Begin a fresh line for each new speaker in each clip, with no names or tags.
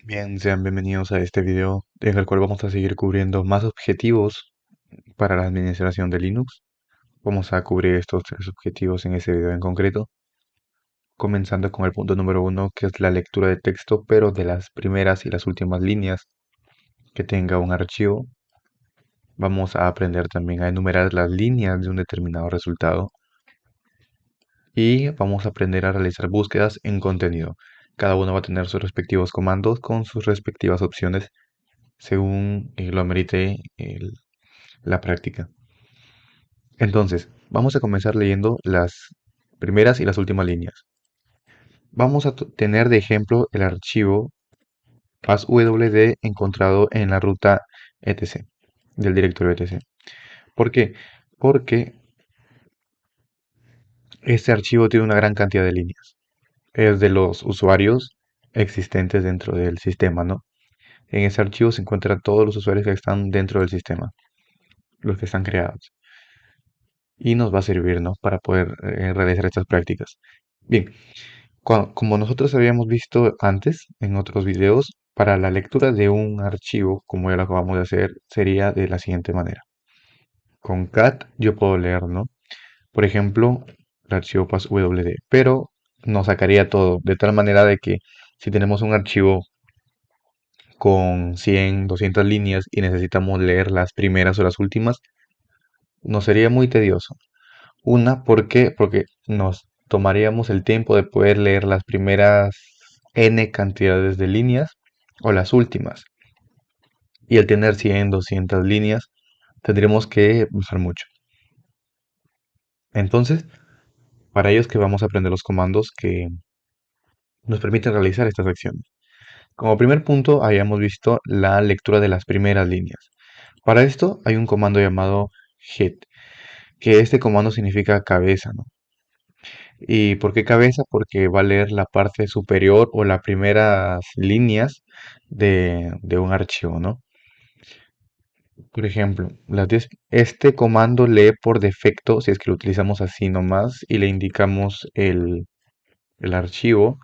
Bien, sean bienvenidos a este video en el cual vamos a seguir cubriendo más objetivos para la administración de Linux. Vamos a cubrir estos tres objetivos en este video en concreto, comenzando con el punto número uno, que es la lectura de texto, pero de las primeras y las últimas líneas que tenga un archivo. Vamos a aprender también a enumerar las líneas de un determinado resultado y vamos a aprender a realizar búsquedas en contenido. Cada uno va a tener sus respectivos comandos con sus respectivas opciones según lo amerite la práctica. Entonces, vamos a comenzar leyendo las primeras y las últimas líneas. Vamos a tener de ejemplo el archivo passwd encontrado en la ruta etc. del directorio etc. ¿Por qué? Porque este archivo tiene una gran cantidad de líneas. Es de los usuarios existentes dentro del sistema, ¿no? En ese archivo se encuentran todos los usuarios que están dentro del sistema, los que están creados. Y nos va a servir, ¿no? Para poder realizar estas prácticas. Bien, como nosotros habíamos visto antes en otros videos, para la lectura de un archivo, como ya lo acabamos de hacer, sería de la siguiente manera. Con cat yo puedo leer, ¿no? Por ejemplo, el archivo passwd, pero nos sacaría todo, de tal manera de que si tenemos un archivo con 100, 200 líneas y necesitamos leer las primeras o las últimas, nos sería muy tedioso. Una, ¿por qué? Porque nos tomaríamos el tiempo de poder leer las primeras n cantidades de líneas o las últimas. Y al tener 100, 200 líneas, tendremos que usar mucho. Entonces, para ello es que vamos a aprender los comandos que nos permiten realizar estas acciones. Como primer punto, habíamos visto la lectura de las primeras líneas. Para esto hay un comando llamado head, que este comando significa cabeza, ¿no? ¿Y por qué cabeza? Porque va a leer la parte superior o las primeras líneas de un archivo, ¿no? Por ejemplo, este comando lee por defecto, si es que lo utilizamos así nomás y le indicamos el archivo,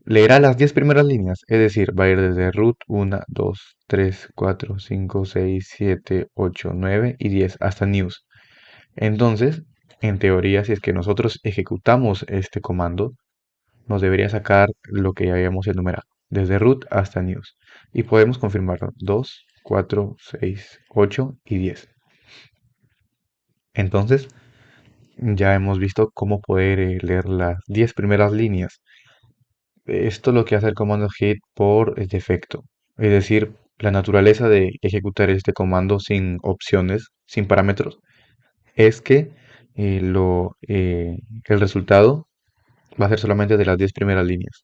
leerá las 10 primeras líneas, es decir, va a ir desde root 1, 2, 3, 4, 5, 6, 7, 8, 9 y 10 hasta news. Entonces, en teoría, si es que nosotros ejecutamos este comando, nos debería sacar lo que ya habíamos enumerado, desde root hasta news. Y podemos confirmarlo, 2, 4, 6, 8 y 10. Entonces, ya hemos visto cómo poder leer las 10 primeras líneas. Esto es lo que hace el comando hit por defecto. Es decir, la naturaleza de ejecutar este comando sin opciones, sin parámetros, es que el resultado va a ser solamente de las 10 primeras líneas.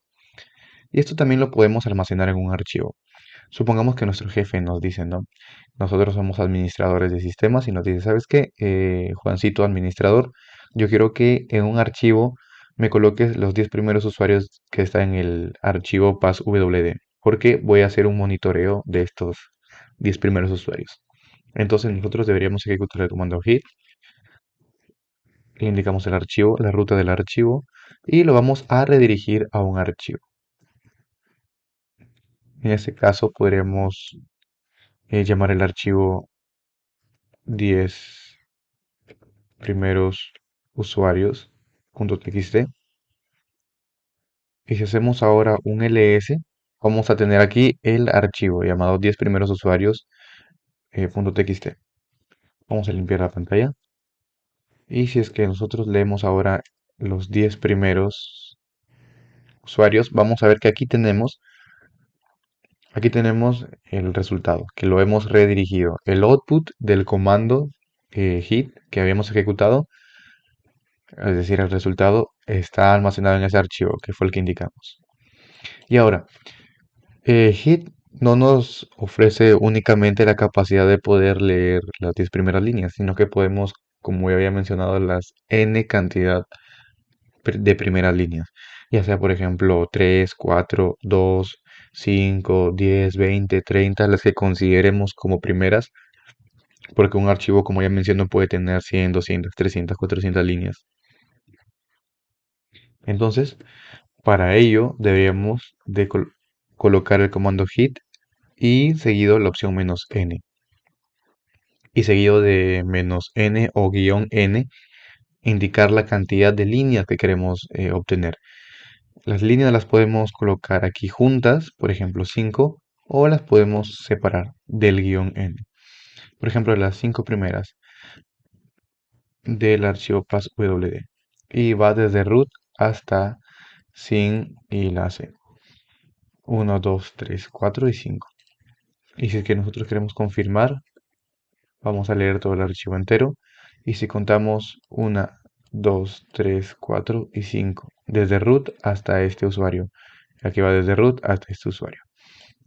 Y esto también lo podemos almacenar en un archivo. Supongamos que nuestro jefe nos dice, ¿no? Nosotros somos administradores de sistemas y nos dice, ¿sabes qué? Juancito, administrador, yo quiero que en un archivo me coloques los 10 primeros usuarios que están en el archivo passwd, porque voy a hacer un monitoreo de estos 10 primeros usuarios. Entonces nosotros deberíamos ejecutar el comando hit, le indicamos el archivo, la ruta del archivo y lo vamos a redirigir a un archivo. En este caso podremos llamar el archivo 10 primeros usuarios.txt. Y si hacemos ahora un ls, vamos a tener aquí el archivo llamado 10 primeros usuarios.txt. Vamos a limpiar la pantalla. Y si es que nosotros leemos ahora los 10 primeros usuarios, vamos a ver que aquí tenemos el resultado, que lo hemos redirigido. El output del comando hit que habíamos ejecutado, es decir, el resultado está almacenado en ese archivo, que fue el que indicamos. Y ahora, hit no nos ofrece únicamente la capacidad de poder leer las 10 primeras líneas, sino que podemos, como ya había mencionado, las n cantidad de primeras líneas, ya sea por ejemplo 3, 4, 2, 5, 10, 20, 30, las que consideremos como primeras, porque un archivo, como ya mencioné, puede tener 100, 200, 300, 400 líneas. Entonces, para ello deberíamos de colocar el comando hit y seguido la opción "-n", y seguido de "-n" o "-n", indicar la cantidad de líneas que queremos obtener. Las líneas las podemos colocar aquí juntas, por ejemplo 5, o las podemos separar del "-n". Por ejemplo, las 5 primeras del archivo passwd. Y va desde root hasta sin y la C. 1, 2, 3, 4 y 5. Y si es que nosotros queremos confirmar, vamos a leer todo el archivo entero. Y si contamos 1, 2, 3, 4 y 5, desde root hasta este usuario. Aquí va desde root hasta este usuario.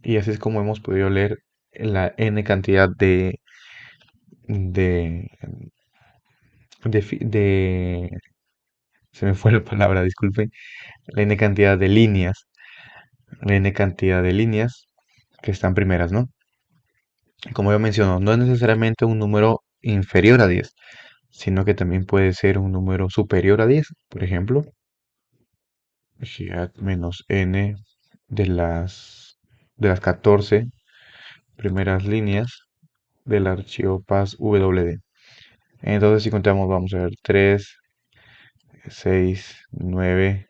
Y así es como hemos podido leer la n cantidad de, de se me fue la palabra, disculpe, la n cantidad de líneas, la n cantidad de líneas que están primeras, ¿no? Como yo menciono, no es necesariamente un número inferior a 10, sino que también puede ser un número superior a 10. Por ejemplo, menos n de las 14 primeras líneas del archivo passwd. Entonces, si contamos, vamos a ver 3, 6, 9,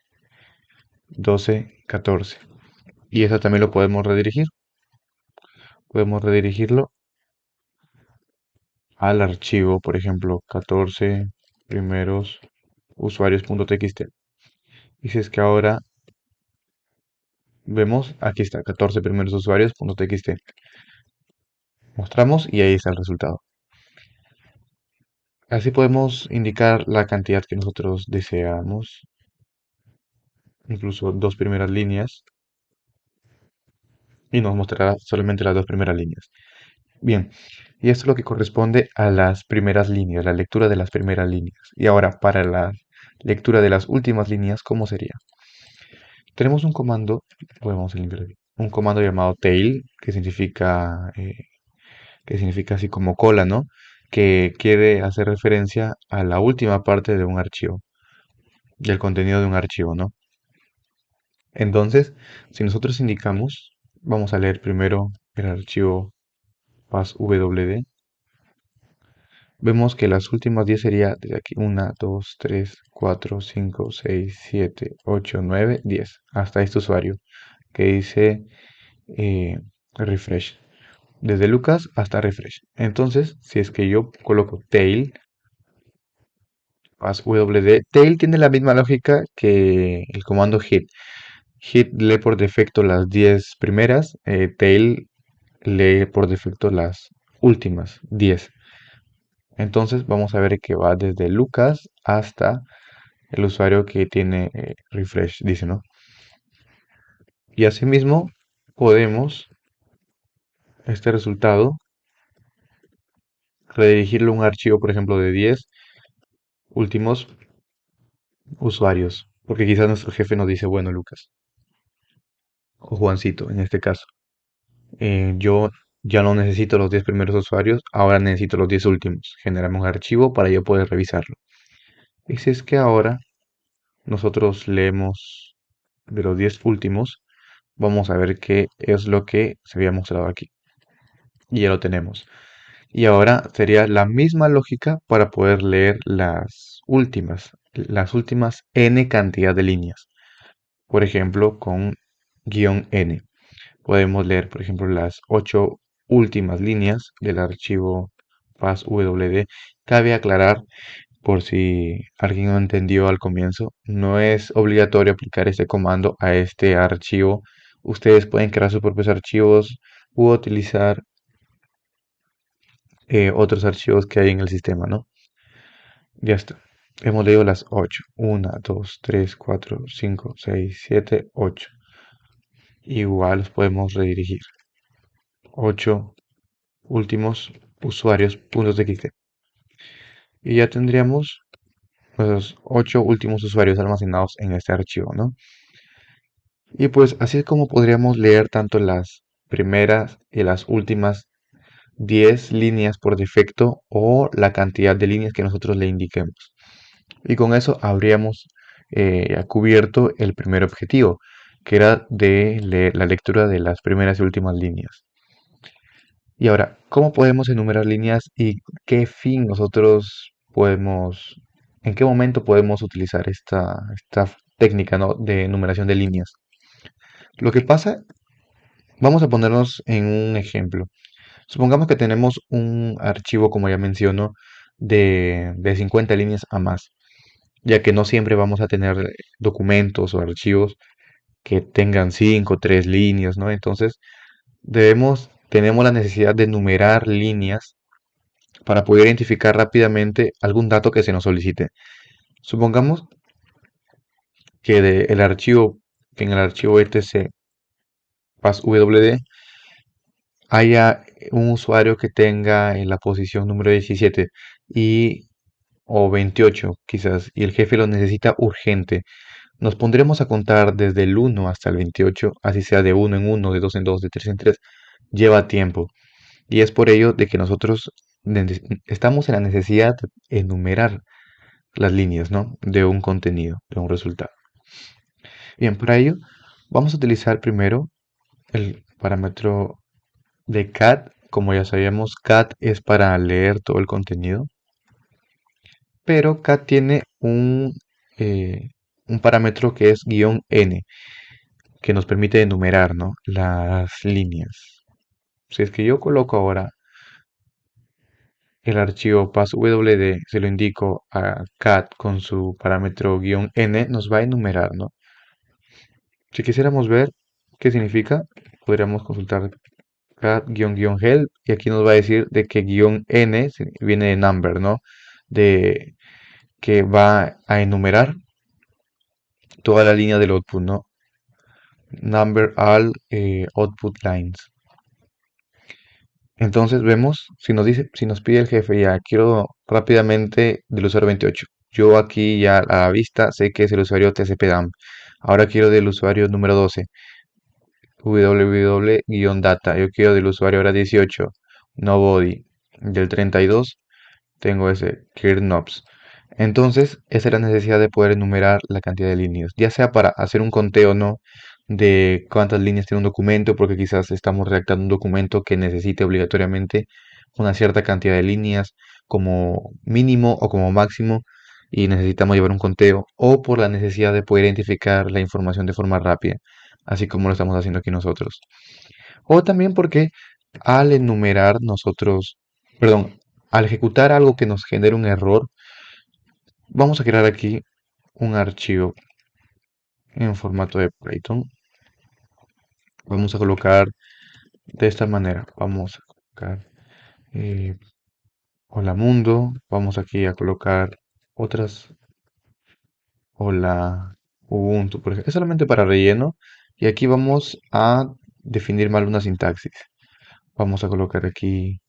12, 14. Y eso también lo podemos redirigir. Podemos redirigirlo al archivo, por ejemplo, 14 primeros usuarios.txt. Y si es que ahora vemos, aquí está, 14 primeros usuarios.txt. Mostramos y ahí está el resultado. Así podemos indicar la cantidad que nosotros deseamos, incluso dos primeras líneas, y nos mostrará solamente las dos primeras líneas. Bien, y esto es lo que corresponde a las primeras líneas, la lectura de las primeras líneas. Y ahora, para la lectura de las últimas líneas, ¿cómo sería? Tenemos un comando, podemos limpiar aquí, un comando llamado tail, que significa así como cola, ¿no? Que quiere hacer referencia a la última parte de un archivo, del contenido de un archivo, ¿no? Entonces, si nosotros indicamos, vamos a leer primero el archivo passwd, vemos que las últimas 10 sería desde aquí 1, 2, 3, 4, 5, 6, 7, 8, 9, 10, hasta este usuario que dice eh, refresh. Desde Lucas hasta refresh. Entonces, si es que yo coloco tail, passwd, tail tiene la misma lógica que el comando hit. Hit lee por defecto las 10 primeras, tail lee por defecto las últimas 10. Entonces vamos a ver que va desde Lucas hasta el usuario que tiene refresh, dice, ¿no? Y asimismo podemos este resultado redirigirlo a un archivo, por ejemplo, de 10 últimos usuarios. Porque quizás nuestro jefe nos dice, bueno, Lucas, o Juancito en este caso, yo ya no necesito los 10 primeros usuarios, ahora necesito los 10 últimos. Generamos un archivo para yo poder revisarlo. Y si es que ahora nosotros leemos de los 10 últimos, vamos a ver qué es lo que se había mostrado aquí. Y ya lo tenemos. Y ahora sería la misma lógica para poder leer las últimas n cantidad de líneas. Por ejemplo, con "-n". Podemos leer, por ejemplo, las 8 últimas líneas del archivo passwd. Cabe aclarar, por si alguien no entendió al comienzo, no es obligatorio aplicar este comando a este archivo. Ustedes pueden crear sus propios archivos u utilizar otros archivos que hay en el sistema, ¿no? Ya está. Hemos leído las 8. 1, 2, 3, 4, 5, 6, 7, 8. Igual los podemos redirigir. 8 últimos usuarios.txt. Y ya tendríamos los 8 últimos usuarios almacenados en este archivo, ¿no? Y pues así es como podríamos leer tanto las primeras y las últimas 10 líneas por defecto o la cantidad de líneas que nosotros le indiquemos. Y con eso habríamos cubierto el primer objetivo, que era de la lectura de las primeras y últimas líneas. Y ahora, ¿cómo podemos enumerar líneas y qué fin nosotros podemos, en qué momento podemos utilizar esta técnica, ¿no?, de enumeración de líneas? Lo que pasa, vamos a ponernos en un ejemplo. Supongamos que tenemos un archivo, como ya menciono, de 50 líneas a más, ya que no siempre vamos a tener documentos o archivos que tengan 5 o 3 líneas, ¿no? Entonces, tenemos la necesidad de numerar líneas para poder identificar rápidamente algún dato que se nos solicite. Supongamos que que en el archivo etc passwd haya un usuario que tenga en la posición número 17 y o 28 quizás, y el jefe lo necesita urgente. Nos pondremos a contar desde el 1 hasta el 28, así sea de uno en uno, de 2 en 2, de 3 en 3. Lleva tiempo. Y es por ello de que nosotros estamos en la necesidad de enumerar las líneas, ¿no?, de un contenido, de un resultado. Bien, para ello vamos a utilizar primero el parámetro de cat. Como ya sabíamos, cat es para leer todo el contenido, pero cat tiene un parámetro que es -n, que nos permite enumerar, ¿no?, las líneas. Si es que yo coloco ahora el archivo passwd, se lo indico a cat con su parámetro -n, nos va a enumerar, ¿no? Si quisiéramos ver qué significa, podríamos consultar cat-help y aquí nos va a decir de que -n viene de number, ¿no? De que va a enumerar toda la línea del output, ¿no? Number all output lines. Entonces vemos, si nos pide el jefe, ya quiero rápidamente del usuario 28. Yo aquí ya a la vista sé que es el usuario tcpdump. Ahora quiero del usuario número 12, www-data. Yo quiero del usuario ahora 18, nobody. Del 32 tengo ese knobs. Entonces, esa es la necesidad de poder enumerar la cantidad de líneas, ya sea para hacer un conteo o no de cuántas líneas tiene un documento, porque quizás estamos redactando un documento que necesite obligatoriamente una cierta cantidad de líneas como mínimo o como máximo y necesitamos llevar un conteo, o por la necesidad de poder identificar la información de forma rápida, así como lo estamos haciendo aquí nosotros. O también porque al enumerar nosotros, perdón, al ejecutar algo que nos genere un error, vamos a crear aquí un archivo en formato de Python. Vamos a colocar de esta manera. Vamos a colocar eh, hola mundo. Vamos aquí a colocar otras. Hola Ubuntu, por ejemplo. Es solamente para relleno. Y aquí vamos a definir mal una sintaxis. Vamos a colocar aquí.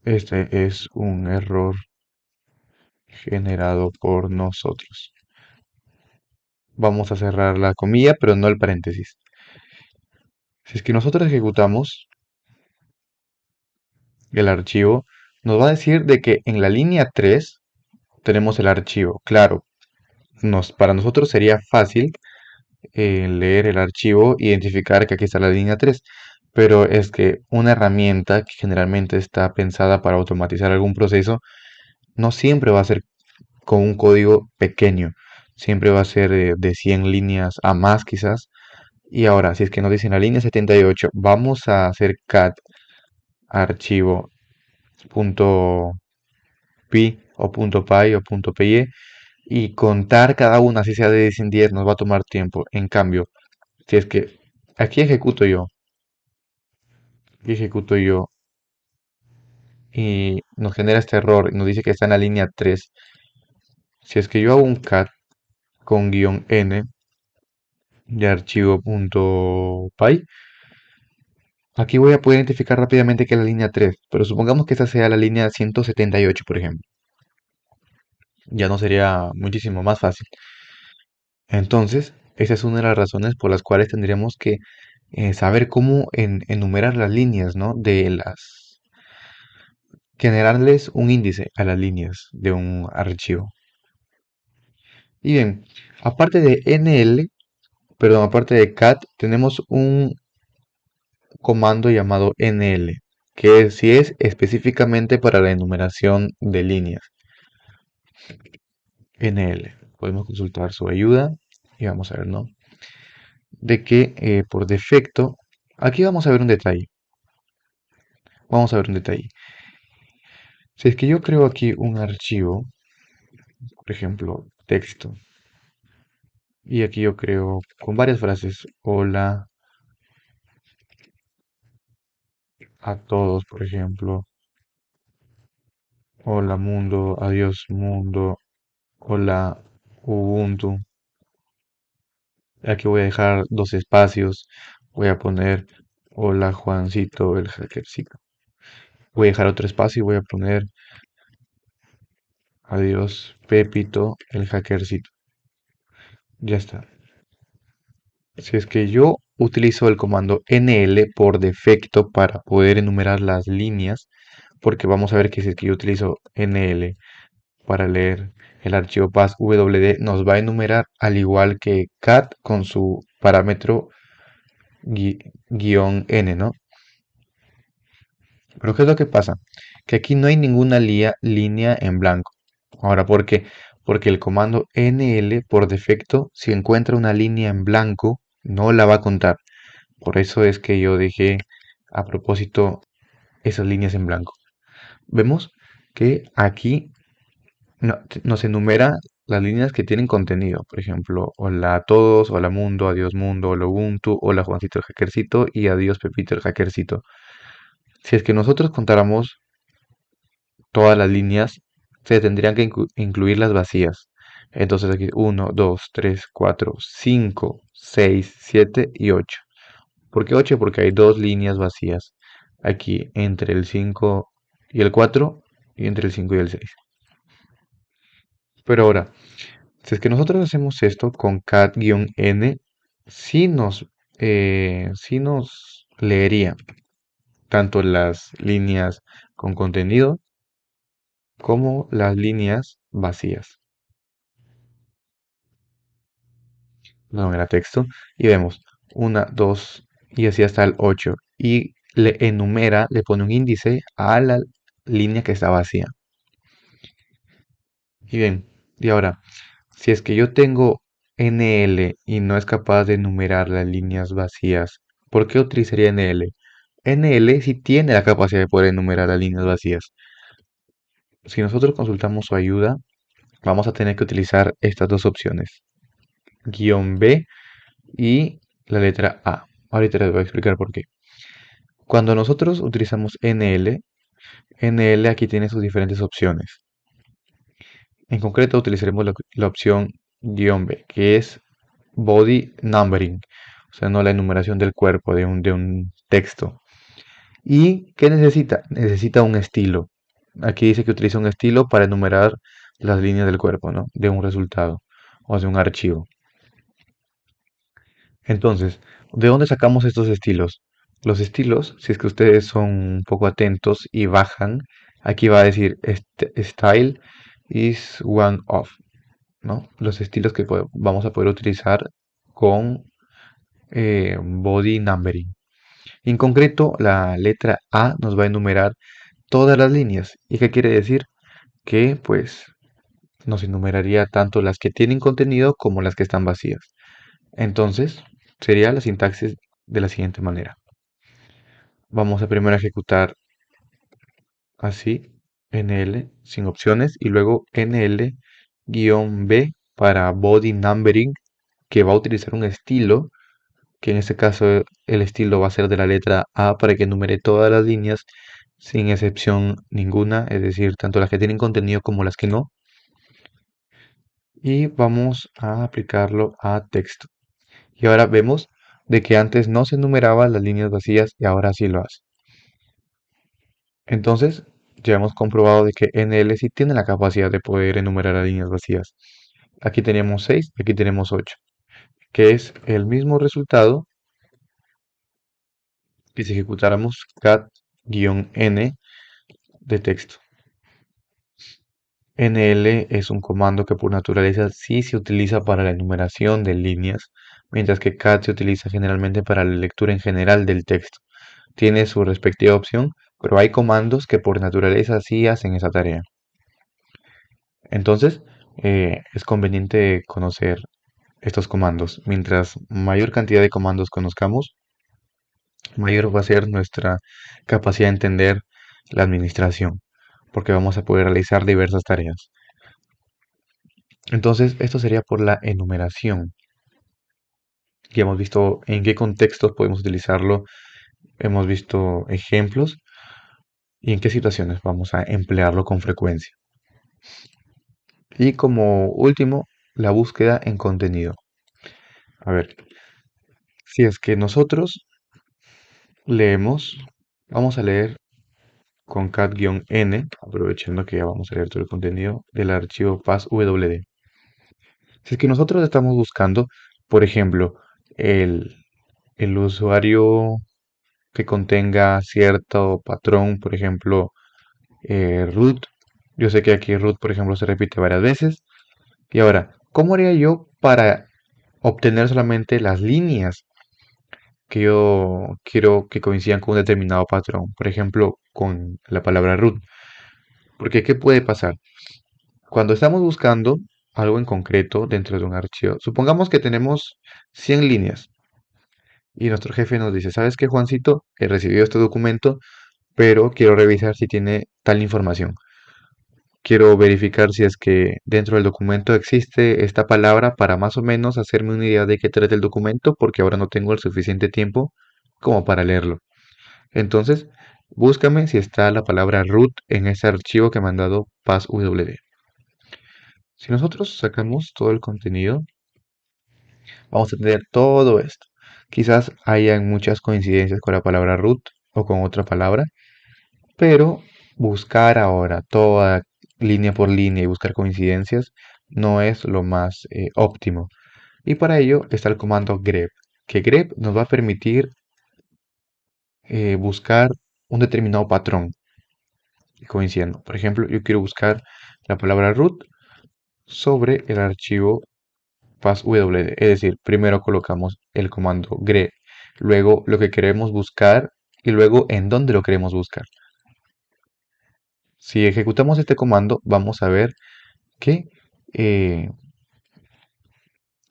Este es un error generado por nosotros. Vamos a cerrar la comilla, pero no el paréntesis. Si es que nosotros ejecutamos el archivo, nos va a decir de que en la línea 3 tenemos el archivo. Claro, para nosotros sería fácil leer el archivo, identificar que aquí está la línea 3, pero es que una herramienta que generalmente está pensada para automatizar algún proceso, no siempre va a ser con un código pequeño, siempre va a ser de 100 líneas a más quizás. Y ahora, si es que nos dicen la línea 78, vamos a hacer cat archivo punto .py o punto .py o punto .py y contar cada una, así sea de 10 en 10, nos va a tomar tiempo. En cambio, si es que aquí ejecuto yo y nos genera este error y nos dice que está en la línea 3, si es que yo hago un cat con -n de archivo punto .py, aquí voy a poder identificar rápidamente que es la línea 3, pero supongamos que esta sea la línea 178, por ejemplo. Ya no sería muchísimo más fácil. Entonces, esa es una de las razones por las cuales tendríamos que saber cómo enumerar las líneas, ¿no? Generarles un índice a las líneas de un archivo. Y bien, aparte de NL, Perdón, aparte de cat, tenemos un comando llamado nl, que sí es específicamente para la enumeración de líneas. NL. Podemos consultar su ayuda y vamos a ver, ¿no? De que por defecto, aquí vamos a ver un detalle. Vamos a ver un detalle. Si es que yo creo aquí un archivo, por ejemplo, texto, y aquí yo creo con varias frases, hola a todos, por ejemplo, hola mundo, adiós mundo, hola Ubuntu. Aquí voy a dejar dos espacios, voy a poner hola Juancito el hackercito. Voy a dejar otro espacio y voy a poner adiós Pepito el hackercito. Ya está. Si es que yo utilizo el comando nl por defecto para poder enumerar las líneas, porque vamos a ver que si es que yo utilizo nl para leer el archivo passwd, nos va a enumerar al igual que cat con su parámetro guión n, ¿no? Pero ¿qué es lo que pasa? Que aquí no hay ninguna línea en blanco. Ahora, ¿por qué? Porque el comando nl por defecto, si encuentra una línea en blanco, no la va a contar. Por eso es que yo dejé a propósito esas líneas en blanco. Vemos que aquí nos enumera las líneas que tienen contenido. Por ejemplo, hola a todos, hola mundo, adiós mundo, hola Ubuntu, hola Juancito el hackercito y adiós Pepito el hackercito. Si es que nosotros contáramos todas las líneas, se tendrían que incluir las vacías. Entonces aquí 1, 2, 3, 4, 5, 6, 7 y 8. ¿Por qué 8? Porque hay dos líneas vacías. Aquí entre el 5 y el 4 y entre el 5 y el 6. Pero ahora, si es que nosotros hacemos esto con cat-n, sí nos leería tanto las líneas con contenido como las líneas vacías. No era texto. Y vemos una, dos y así hasta el 8. Y le enumera, le pone un índice a la línea que está vacía. Y bien, y ahora, si es que yo tengo NL y no es capaz de enumerar las líneas vacías, ¿por qué utilizaría NL? NL sí tiene la capacidad de poder enumerar las líneas vacías. Si nosotros consultamos su ayuda, vamos a tener que utilizar estas dos opciones, guión B y la letra A. Ahorita les voy a explicar por qué. Cuando nosotros utilizamos NL, NL aquí tiene sus diferentes opciones. En concreto utilizaremos la opción guión B, que es body numbering, o sea, no la enumeración del cuerpo de un texto. ¿Y qué necesita? Necesita un estilo. Aquí dice que utiliza un estilo para enumerar las líneas del cuerpo, ¿no? De un resultado o de un archivo. Entonces, ¿de dónde sacamos estos estilos? Los estilos, si es que ustedes son un poco atentos y bajan, aquí va a decir style is one of, ¿no? Los estilos que vamos a poder utilizar con body numbering. En concreto, la letra A nos va a enumerar todas las líneas. ¿Y qué quiere decir? Que pues nos enumeraría tanto las que tienen contenido como las que están vacías. Entonces, sería la sintaxis de la siguiente manera. Vamos a primero ejecutar así, NL sin opciones y luego NL-B para body numbering, que va a utilizar un estilo, que en este caso el estilo va a ser de la letra A para que enumere todas las líneas sin excepción ninguna, es decir, tanto las que tienen contenido como las que no. Y vamos a aplicarlo a texto. Y ahora vemos de que antes no se enumeraban las líneas vacías y ahora sí lo hace. Entonces, ya hemos comprobado de que NL sí tiene la capacidad de poder enumerar las líneas vacías. Aquí tenemos 6, aquí tenemos 8, que es el mismo resultado que si ejecutáramos cat-n de texto. NL es un comando que por naturaleza sí se utiliza para la enumeración de líneas, mientras que cat se utiliza generalmente para la lectura en general del texto. Tiene su respectiva opción, pero hay comandos que por naturaleza sí hacen esa tarea. Entonces, es conveniente conocer estos comandos. Mientras mayor cantidad de comandos conozcamos, mayor va a ser nuestra capacidad de entender la administración, porque vamos a poder realizar diversas tareas. Entonces, esto sería por la enumeración. Ya hemos visto en qué contextos podemos utilizarlo, hemos visto ejemplos y en qué situaciones vamos a emplearlo con frecuencia. Y como último, la búsqueda en contenido. A ver, si es que nosotros leemos, vamos a leer con cat-n, aprovechando que ya vamos a leer todo el contenido del archivo passwd. Si es que nosotros estamos buscando, por ejemplo, el, el usuario que contenga cierto patrón, por ejemplo, root. Yo sé que aquí root, por ejemplo, se repite varias veces. Y ahora, ¿cómo haría yo para obtener solamente las líneas que yo quiero que coincidan con un determinado patrón? Por ejemplo, con la palabra root. Porque, ¿qué puede pasar? Cuando estamos buscando algo en concreto dentro de un archivo, supongamos que tenemos 100 líneas y nuestro jefe nos dice, ¿sabes qué, Juancito? He recibido este documento, pero quiero revisar si tiene tal información. Quiero verificar si es que dentro del documento existe esta palabra para más o menos hacerme una idea de qué trata el documento, porque ahora no tengo el suficiente tiempo como para leerlo. Entonces, búscame si está la palabra root en ese archivo que me han dado passwd. Si nosotros sacamos todo el contenido, vamos a tener todo esto. Quizás hayan muchas coincidencias con la palabra root o con otra palabra, pero buscar ahora toda línea por línea y buscar coincidencias no es lo más óptimo. Y para ello está el comando grep, que grep nos va a permitir buscar un determinado patrón coincidiendo. Por ejemplo, yo quiero buscar la palabra root sobre el archivo passwd. Es decir, primero colocamos el comando grep, luego lo que queremos buscar y luego en dónde lo queremos buscar. Si ejecutamos este comando, vamos a ver que eh,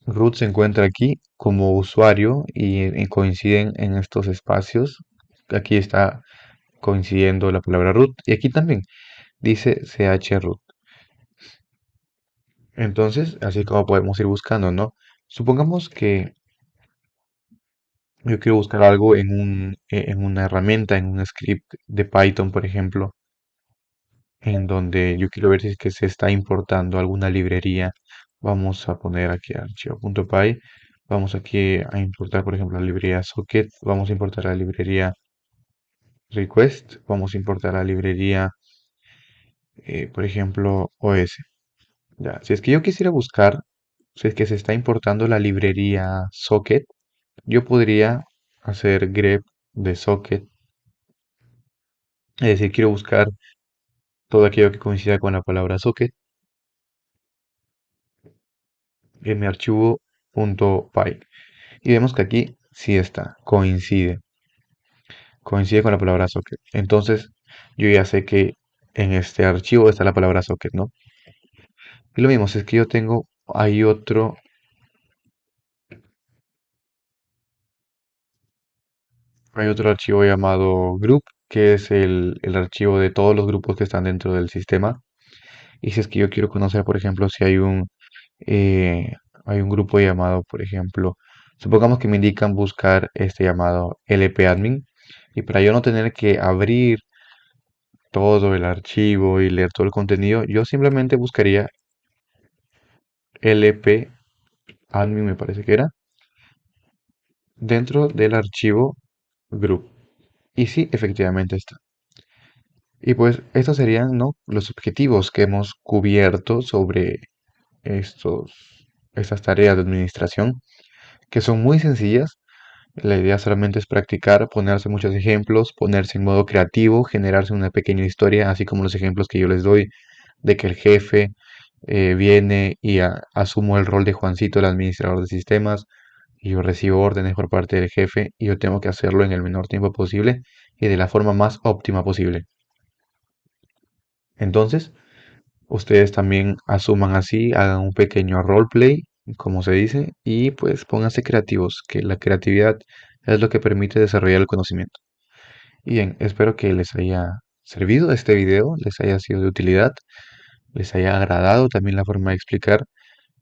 root se encuentra aquí como usuario y coinciden en estos espacios. Aquí está coincidiendo la palabra root y aquí también dice chroot. Entonces, así como podemos ir buscando, ¿no? Supongamos que yo quiero buscar algo en una herramienta, en un script de Python, por ejemplo, en donde yo quiero ver si es que se está importando alguna librería. Vamos a poner aquí archivo.py. Vamos aquí a importar, por ejemplo, la librería socket. Vamos a importar la librería request. Vamos a importar la librería, por ejemplo, os. Ya, si es que yo quisiera buscar, si es que se está importando la librería socket, yo podría hacer grep de socket. Es decir, quiero buscar todo aquello que coincida con la palabra socket en mi archivo .py. Y vemos que aquí sí está, coincide con la palabra socket. Entonces, yo ya sé que en este archivo está la palabra socket, ¿no? Y lo mismo, si es que yo tengo, hay otro archivo llamado group, que es el archivo de todos los grupos que están dentro del sistema. Y si es que yo quiero conocer, por ejemplo, si eh, hay un grupo llamado, por ejemplo, supongamos que me indican buscar este llamado lpadmin. Y para yo no tener que abrir todo el archivo y leer todo el contenido, yo simplemente buscaría lpadmin, me parece que era, dentro del archivo group. Y sí, efectivamente está. Y pues estos serían, ¿no?, los objetivos que hemos cubierto sobre estas tareas de administración, que son muy sencillas. La idea solamente es practicar, ponerse muchos ejemplos, ponerse en modo creativo, generarse una pequeña historia, así como los ejemplos que yo les doy de que el jefe viene y asumo el rol de Juancito, el administrador de sistemas, y yo recibo órdenes por parte del jefe y yo tengo que hacerlo en el menor tiempo posible y de la forma más óptima posible. Entonces, ustedes también asuman así, hagan un pequeño roleplay, como se dice, y pues pónganse creativos, que la creatividad es lo que permite desarrollar el conocimiento. Y bien, espero que les haya servido este video, les haya sido de utilidad, les haya agradado también la forma de explicar,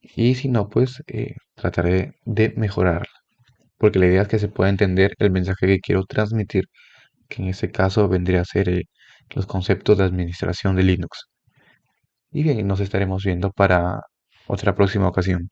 y si no, pues trataré de mejorar, porque la idea es que se pueda entender el mensaje que quiero transmitir, que en este caso vendría a ser los conceptos de administración de Linux. Y bien, nos estaremos viendo para otra próxima ocasión.